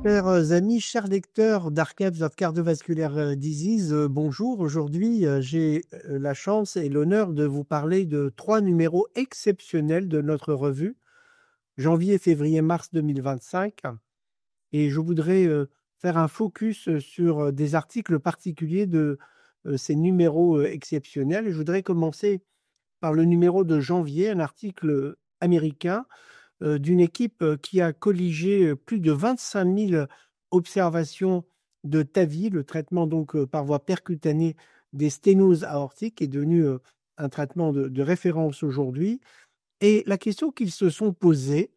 Chers amis, chers lecteurs d'Archives of Cardiovascular Disease, bonjour. Aujourd'hui, j'ai la chance et l'honneur de vous parler de 3 numéros exceptionnels de notre revue, janvier, février, mars 2025. Et je voudrais faire un focus sur des articles particuliers de ces numéros exceptionnels. Et je voudrais commencer par le numéro de janvier, un article américain d'une équipe qui a colligé plus de 25 000 observations de TAVI, le traitement donc par voie percutanée des sténoses aortiques est devenu un traitement de référence aujourd'hui. Et la question qu'ils se sont posées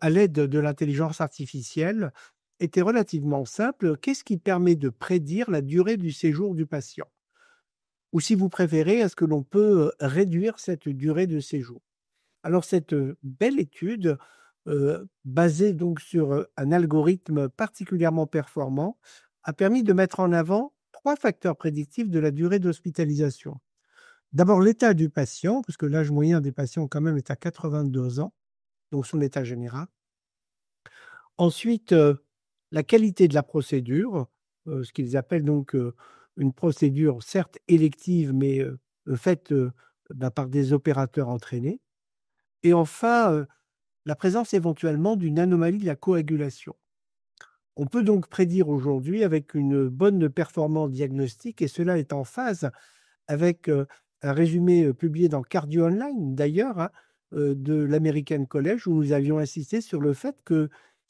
à l'aide de l'intelligence artificielle était relativement simple. Qu'est-ce qui permet de prédire la durée du séjour du patient? Ou si vous préférez, est-ce que l'on peut réduire cette durée de séjour? Alors cette belle étude, basée donc sur un algorithme particulièrement performant, a permis de mettre en avant 3 facteurs prédictifs de la durée d'hospitalisation. D'abord l'état du patient, parce que l'âge moyen des patients quand même est à 82 ans, donc son état général. Ensuite, la qualité de la procédure, ce qu'ils appellent donc une procédure certes élective, mais faite par des opérateurs entraînés. Et enfin, la présence éventuellement d'une anomalie de la coagulation. On peut donc prédire aujourd'hui avec une bonne performance diagnostique, et cela est en phase avec un résumé publié dans Cardio Online, d'ailleurs, hein, de l'American College, où nous avions insisté sur le fait que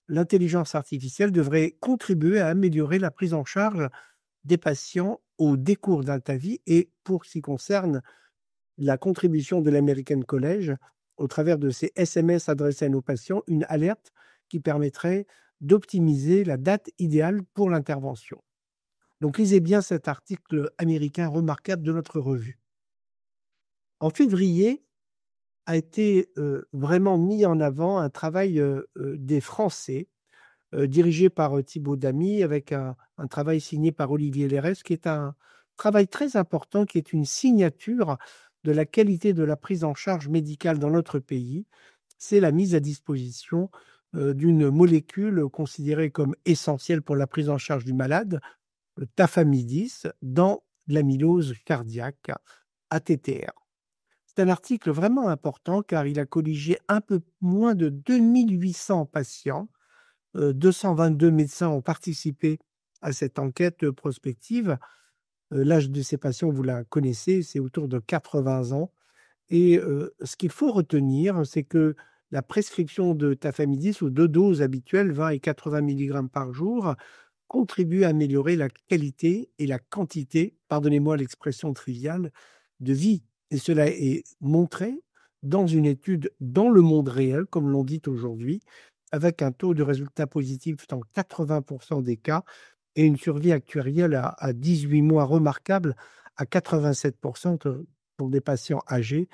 l'intelligence artificielle devrait contribuer à améliorer la prise en charge des patients au décours d'un TAVI. Et pour ce qui concerne la contribution de l'American College, au travers de ces SMS adressés à nos patients, une alerte qui permettrait d'optimiser la date idéale pour l'intervention. Donc, lisez bien cet article américain remarquable de notre revue. En février, a été vraiment mis en avant un travail des Français, dirigé par Thibaut Damy, avec un travail signé par Olivier Lérès, qui est un travail très important, qui est une signature de la qualité de la prise en charge médicale dans notre pays. C'est la mise à disposition d'une molécule considérée comme essentielle pour la prise en charge du malade, le tafamidis, dans l'amylose cardiaque, ATTR. C'est un article vraiment important car il a colligé un peu moins de 2800 patients. 222 médecins ont participé à cette enquête prospective. L'âge de ces patients, vous la connaissez, c'est autour de 80 ans. Et ce qu'il faut retenir, c'est que la prescription de tafamidis ou 2 doses habituelles, 20 et 80 mg par jour, contribue à améliorer la qualité et la quantité, pardonnez-moi l'expression triviale, de vie. Et cela est montré dans une étude dans le monde réel, comme l'on dit aujourd'hui, avec un taux de résultat positif dans 80% des cas et une survie actuarielle à 18 mois remarquable à 87% pour des patients âgés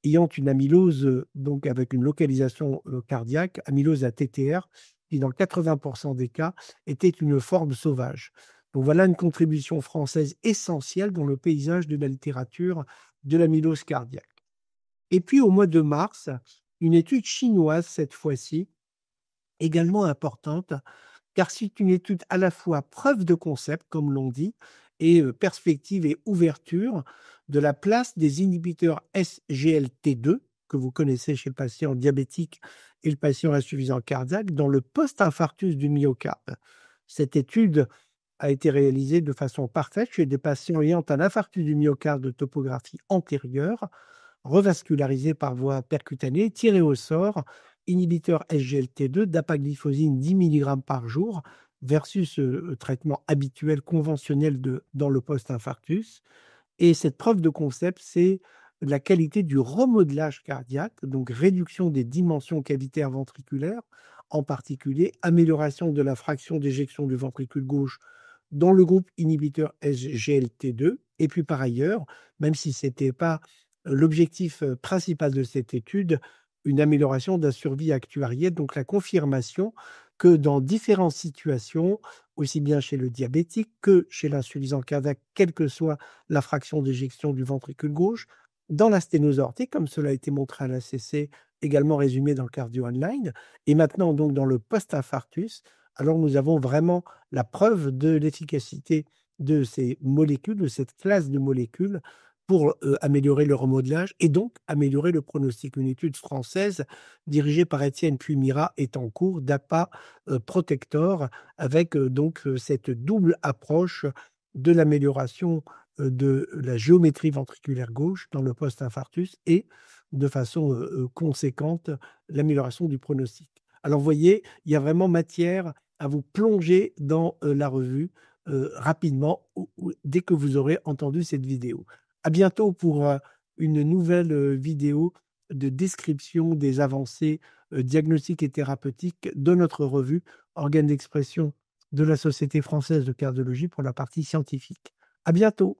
ayant une amylose, donc avec une localisation cardiaque, amylose ATTR, qui dans 80% des cas était une forme sauvage. Donc voilà une contribution française essentielle dans le paysage de la littérature de l'amylose cardiaque. Et puis au mois de mars, une étude chinoise cette fois-ci, également importante, car c'est une étude à la fois preuve de concept, comme l'on dit, et perspective et ouverture de la place des inhibiteurs SGLT2, que vous connaissez chez le patient diabétique et le patient insuffisant cardiaque, dans le post-infarctus du myocarde. Cette étude a été réalisée de façon parfaite chez des patients ayant un infarctus du myocarde de topographie antérieure, revascularisé par voie percutanée, tiré au sort, inhibiteur SGLT2, dapagliflozine 10 mg par jour, versus le traitement habituel conventionnel dans le post-infarctus. Et cette preuve de concept, c'est la qualité du remodelage cardiaque, donc réduction des dimensions cavitaires ventriculaires, en particulier amélioration de la fraction d'éjection du ventricule gauche dans le groupe inhibiteur SGLT2. Et puis par ailleurs, même si ce n'était pas l'objectif principal de cette étude, une amélioration de la survie actuarielle, donc la confirmation que dans différentes situations, aussi bien chez le diabétique que chez l'insuffisant cardiaque, quelle que soit la fraction d'éjection du ventricule gauche, dans la sténose aortique, comme cela a été montré à l'ACC, également résumé dans le Cardio Online, et maintenant donc dans le post-infarctus, alors nous avons vraiment la preuve de l'efficacité de ces molécules, de cette classe de molécules pour améliorer le remodelage et donc améliorer le pronostic. Une étude française dirigée par Étienne Puymira est en cours, DAPA Protector, avec cette double approche de l'amélioration de la géométrie ventriculaire gauche dans le post-infarctus et de façon conséquente l'amélioration du pronostic. Alors, vous voyez, il y a vraiment matière à vous plonger dans la revue rapidement dès que vous aurez entendu cette vidéo. À bientôt pour une nouvelle vidéo de description des avancées diagnostiques et thérapeutiques de notre revue, organe d'expression de la Société française de cardiologie pour la partie scientifique. À bientôt.